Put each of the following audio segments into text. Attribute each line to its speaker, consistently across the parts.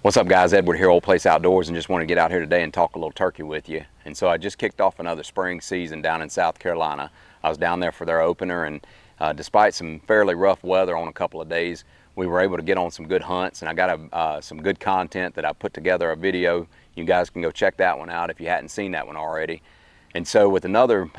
Speaker 1: What's up, guys? Edward here, Old Place Outdoors, and just want to get out here today and talk a little turkey with you. And so I just kicked off another spring season down in South Carolina. I was down there for their opener, and despite some fairly rough weather on a couple of days, we were able to get on some good hunts, and I got some good content that I put together, a video. You guys can go check that one out if you hadn't seen that one already. And so with another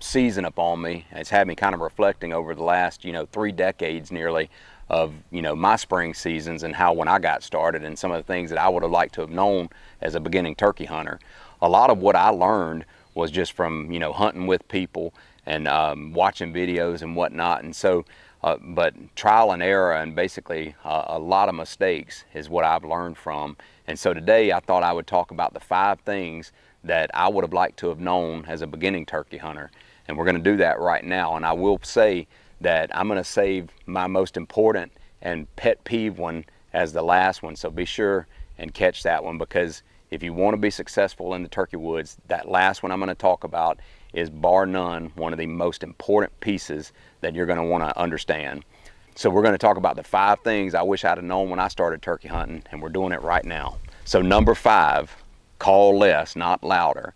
Speaker 1: season upon me, it's had me kind of reflecting over the last 3 decades nearly of my spring seasons and how when I got started and some of the things that I would have liked to have known as a beginning turkey hunter. A lot of what I learned was just from hunting with people and watching videos and whatnot. And so but trial and error and basically a lot of mistakes is what I've learned from. And so today I thought I would talk about the 5 things that I would have liked to have known as a beginning turkey hunter. And we're going to do that right now. And I will say that I'm going to save my most important and pet peeve one as the last one. So be sure and catch that one, because if you want to be successful in the turkey woods, that last one I'm going to talk about is bar none one of the most important pieces that you're going to want to understand. So we're going to talk about the 5 things I wish I'd have known when I started turkey hunting, and we're doing it right now. So number 5, call less, not louder.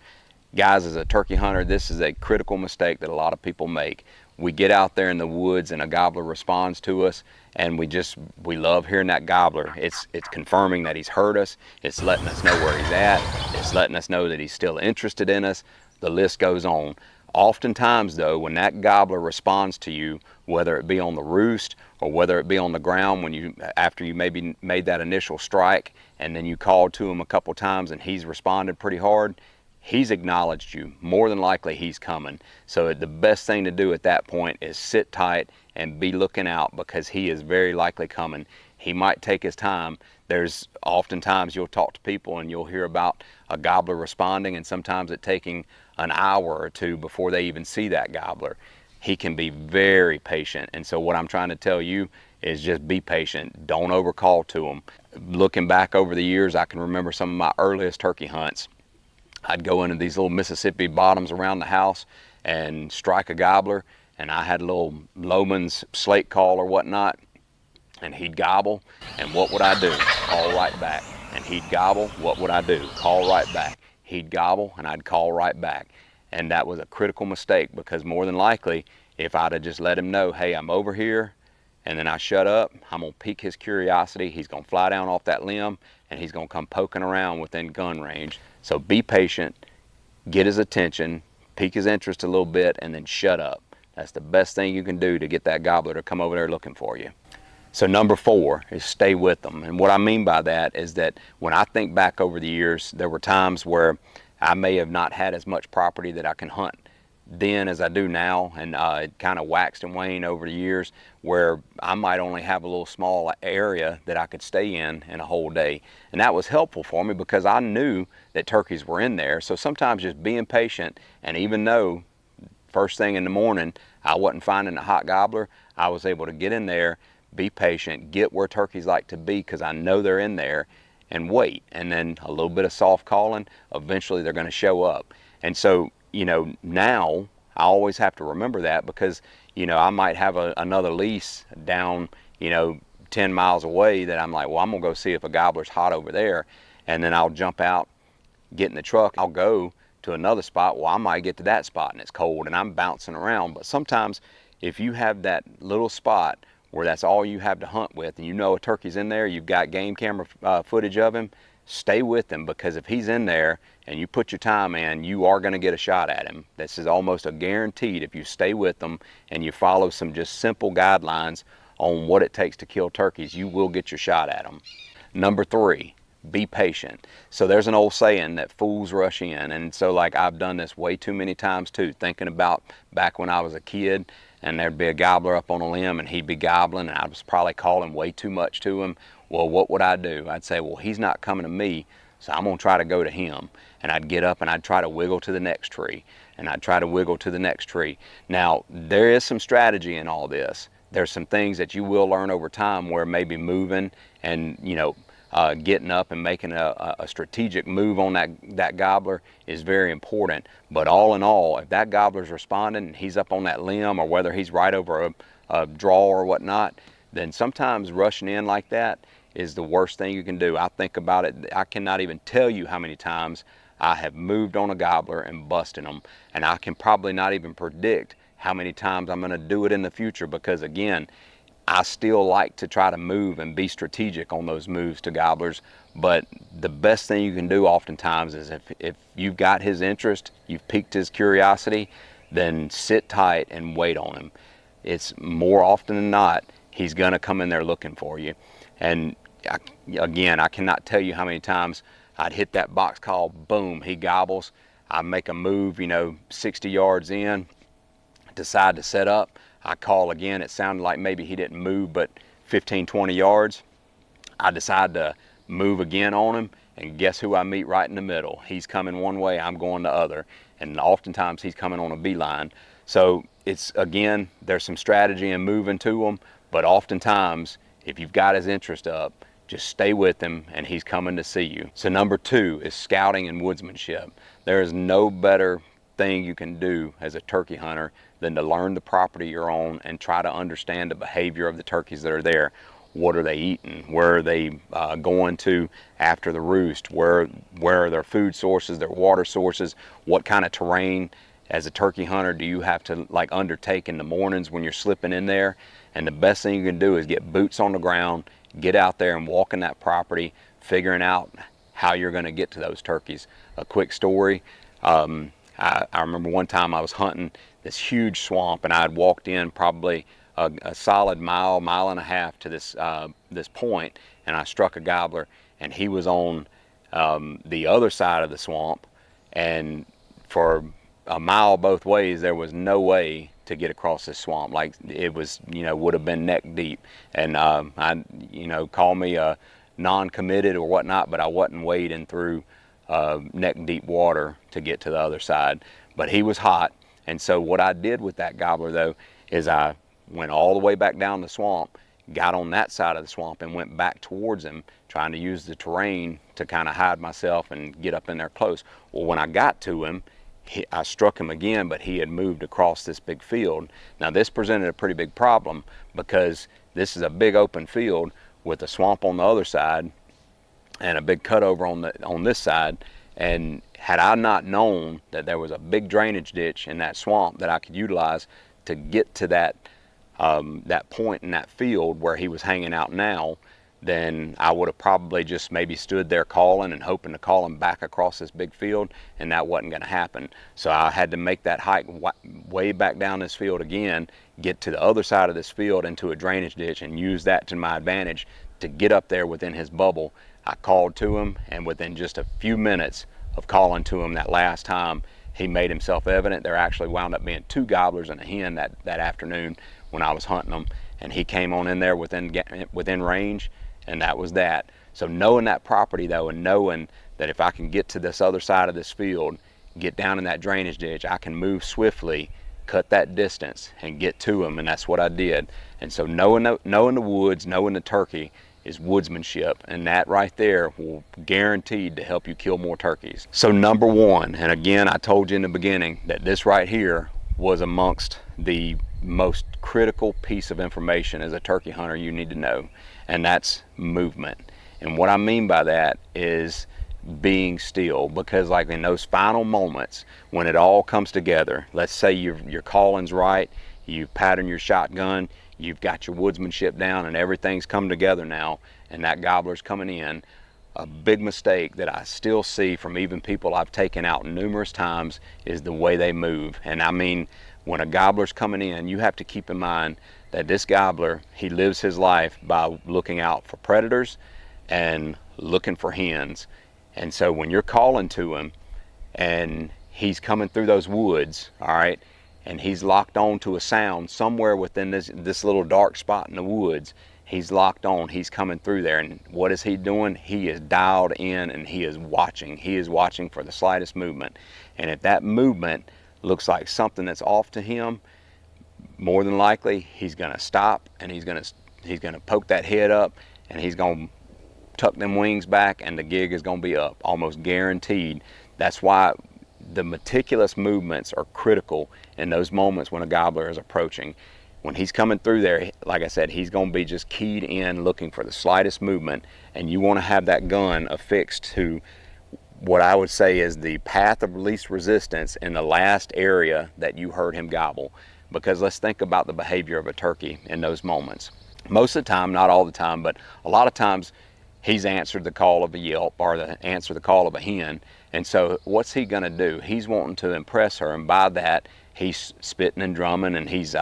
Speaker 1: Guys, as a turkey hunter, this is a critical mistake that a lot of people make. We get out there in the woods and a gobbler responds to us, and we love hearing that gobbler. It's confirming that he's heard us. It's letting us know where he's at. It's letting us know that he's still interested in us. The list goes on. Oftentimes though, when that gobbler responds to you, whether it be on the roost or whether it be on the ground, after you maybe made that initial strike and then you called to him a couple times and he's responded pretty hard, he's acknowledged you. More than likely he's coming. So the best thing to do at that point is sit tight and be looking out, because he is very likely coming. He might take his time. There's oftentimes you'll talk to people and you'll hear about a gobbler responding, and sometimes it taking an hour or 2 before they even see that gobbler. He can be very patient. And so what I'm trying to tell you is just be patient. Don't overcall to him. Looking back over the years, I can remember some of my earliest turkey hunts. I'd go into these little Mississippi bottoms around the house and strike a gobbler, and I had a little Loman's slate call or whatnot, and he'd gobble, and what would I do? Call right back. And he'd gobble, what would I do? Call right back. He'd gobble, and I'd call right back. And that was a critical mistake, because more than likely, if I'd have just let him know, hey, I'm over here, and then I shut up, I'm gonna pique his curiosity, he's gonna fly down off that limb, and he's gonna come poking around within gun range. So be patient, get his attention, pique his interest a little bit, and then shut up. That's the best thing you can do to get that gobbler to come over there looking for you. So number 4 is stay with them. And what I mean by that is that when I think back over the years, there were times where I may have not had as much property that I can hunt then as I do now, and it kind of waxed and waned over the years, where I might only have a little small area that I could stay in a whole day. And that was helpful for me because I knew that turkeys were in there. So sometimes just being patient, and even though first thing in the morning I wasn't finding a hot gobbler, I was able to get in there, be patient, get where turkeys like to be, because I know they're in there, and wait. And then a little bit of soft calling, eventually they're going to show up. And so now I always have to remember that, because I might have another lease down 10 miles away that I'm like, well, I'm gonna go see if a gobbler's hot over there, and then I'll jump out, get in the truck, I'll go to another spot. Well, I might get to that spot and it's cold and I'm bouncing around. But sometimes if you have that little spot where that's all you have to hunt with, and a turkey's in there, you've got game camera footage of him, stay with him, because if he's in there and you put your time in, you are going to get a shot at him. This is almost a guaranteed. If you stay with them and you follow some just simple guidelines on what it takes to kill turkeys, you will get your shot at them. Number 3, be patient. So there's an old saying that fools rush in, and so like I've done this way too many times too, thinking about back when I was a kid, and there'd be a gobbler up on a limb and he'd be gobbling, and I was probably calling way too much to him. Well, what would I do? I'd say, well, he's not coming to me, so I'm gonna try to go to him. And I'd get up and I'd try to wiggle to the next tree, and I'd try to wiggle to the next tree. Now, there is some strategy in all this. There's some things that you will learn over time, where maybe moving and getting up and making a strategic move on that gobbler is very important. But all in all, if that gobbler's responding and he's up on that limb, or whether he's right over a draw or whatnot, then sometimes rushing in like that is the worst thing you can do. I think about it, I cannot even tell you how many times I have moved on a gobbler and busted them, and I can probably not even predict how many times I'm going to do it in the future, because again, I still like to try to move and be strategic on those moves to gobblers. But the best thing you can do oftentimes is if you've got his interest, you've piqued his curiosity, then sit tight and wait on him. It's more often than not, he's gonna come in there looking for you. And again, I cannot tell you how many times I'd hit that box call, boom, he gobbles. I make a move, 60 yards in, decide to set up. I call again, it sounded like maybe he didn't move but 15, 20 yards. I decide to move again on him, and guess who I meet right in the middle? He's coming one way, I'm going the other, and oftentimes he's coming on a beeline. So it's, again, there's some strategy in moving to him, but oftentimes if you've got his interest up, just stay with him and he's coming to see you. So number 2 is scouting and woodsmanship. There is no better thing you can do as a turkey hunter than to learn the property you're on and try to understand the behavior of the turkeys that are there. What are they eating? Where are they going to after the roost? Where are their food sources, their water sources? What kind of terrain as a turkey hunter do you have to undertake in the mornings when you're slipping in there? And the best thing you can do is get boots on the ground, get out there and walk in that property, figuring out how you're going to get to those turkeys. A quick story. I remember one time I was hunting this huge swamp, and I had walked in probably a solid mile and a half to this point, and I struck a gobbler, and he was on the other side of the swamp, and for a mile both ways there was no way to get across this swamp. Like, it was, would have been neck deep. And call me a non-committed or whatnot, but I wasn't wading through neck deep water to get to the other side. But he was hot, and so what I did with that gobbler though is I went all the way back down the swamp, got on that side of the swamp and went back towards him, trying to use the terrain to kind of hide myself and get up in there close. Well, when I got to him, I struck him again, but he had moved across this big field. Now this presented a pretty big problem, because this is a big open field with a swamp on the other side and a big cutover on this side. And had I not known that there was a big drainage ditch in that swamp that I could utilize to get to that point in that field where he was hanging out now, then I would have probably just maybe stood there calling and hoping to call him back across this big field, and that wasn't going to happen. So I had to make that hike way back down this field again, get to the other side of this field into a drainage ditch, and use that to my advantage to get up there within his bubble. I called to him, and within just a few minutes of calling to him that last time, he made himself evident. There actually wound up being 2 gobblers and a hen that afternoon when I was hunting them, and he came on in there within range, and that was that. So knowing that property though, and knowing that if I can get to this other side of this field, get down in that drainage ditch, I can move swiftly, cut that distance and get to him, and that's what I did. And so knowing the woods, knowing the turkey is woodsmanship, and that right there will guaranteed to help you kill more turkeys. So number 1, and again I told you in the beginning that this right here was amongst the most critical piece of information as a turkey hunter you need to know, and that's movement. And what I mean by that is being still, because like in those final moments when it all comes together, let's say your calling's right, you've patterned your shotgun, you've got your woodsmanship down, and everything's come together now, and that gobbler's coming in. A big mistake that I still see from even people I've taken out numerous times is the way they move. And I mean, when a gobbler's coming in, you have to keep in mind that this gobbler, he lives his life by looking out for predators and looking for hens. And so when you're calling to him and he's coming through those woods, all right, and he's locked on to a sound somewhere within this little dark spot in the woods, he's locked on, he's coming through there, and what is he doing? He is dialed in, and he is watching. He is watching for the slightest movement. And if that movement looks like something that's off to him, more than likely he's gonna stop, and he's gonna poke that head up, and he's gonna tuck them wings back, and the gig is gonna be up, almost guaranteed. That's why the meticulous movements are critical in those moments when a gobbler is approaching. When he's coming through there, like I said, he's going to be just keyed in looking for the slightest movement, and you want to have that gun affixed to what I would say is the path of least resistance in the last area that you heard him gobble. Because let's think about the behavior of a turkey in those moments. Most of the time, not all the time, but a lot of times he's answered the call of a yelp or answered the call of a hen. And so what's he gonna do? He's wanting to impress her, and by that, he's spitting and drumming, and he's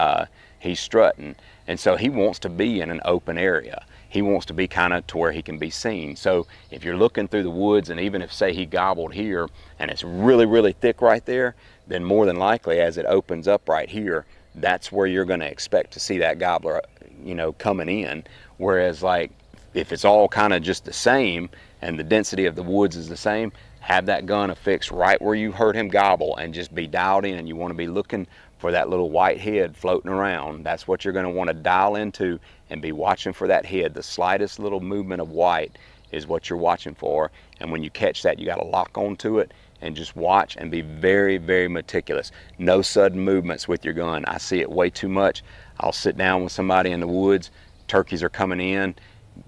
Speaker 1: strutting. And so he wants to be in an open area. He wants to be kind of to where he can be seen. So if you're looking through the woods, and even if say he gobbled here and it's really, really thick right there, then more than likely as it opens up right here, that's where you're gonna expect to see that gobbler, you know, coming in. Whereas like if it's all kind of just the same and the density of the woods is the same, have that gun affixed right where you heard him gobble and just be dialed in. You want to be looking for that little white head floating around. That's what you're going to want to dial into and be watching for that head. The slightest little movement of white is what you're watching for. And when you catch that, you got to lock onto it and just watch and be very, very meticulous. No sudden movements with your gun. I see it way too much. I'll sit down with somebody in the woods, turkeys are coming in,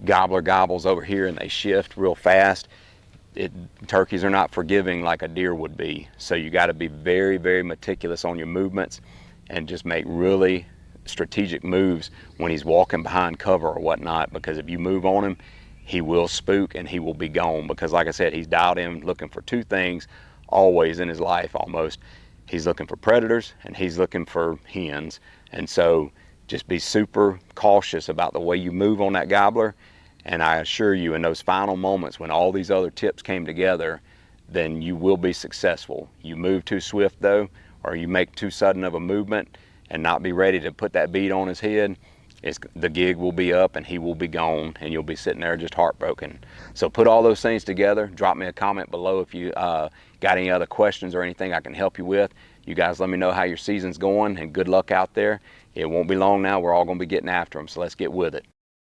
Speaker 1: gobbler gobbles over here and they shift real fast. Turkeys are not forgiving like a deer would be. So you got to be very, very meticulous on your movements and just make really strategic moves when he's walking behind cover or whatnot, because if you move on him, he will spook and he will be gone. Because like I said, he's dialed in looking for two things always in his life almost. He's looking for predators and he's looking for hens. And so just be super cautious about the way you move on that gobbler. And I assure you, in those final moments when all these other tips came together, then you will be successful. You move too swift though, or you make too sudden of a movement and not be ready to put that bead on his head, the gig will be up and he will be gone, and you'll be sitting there just heartbroken. So put all those things together. Drop me a comment below if you got any other questions or anything I can help you with. You guys let me know how your season's going, and good luck out there. It won't be long now. We're all going to be getting after them, so let's get with it.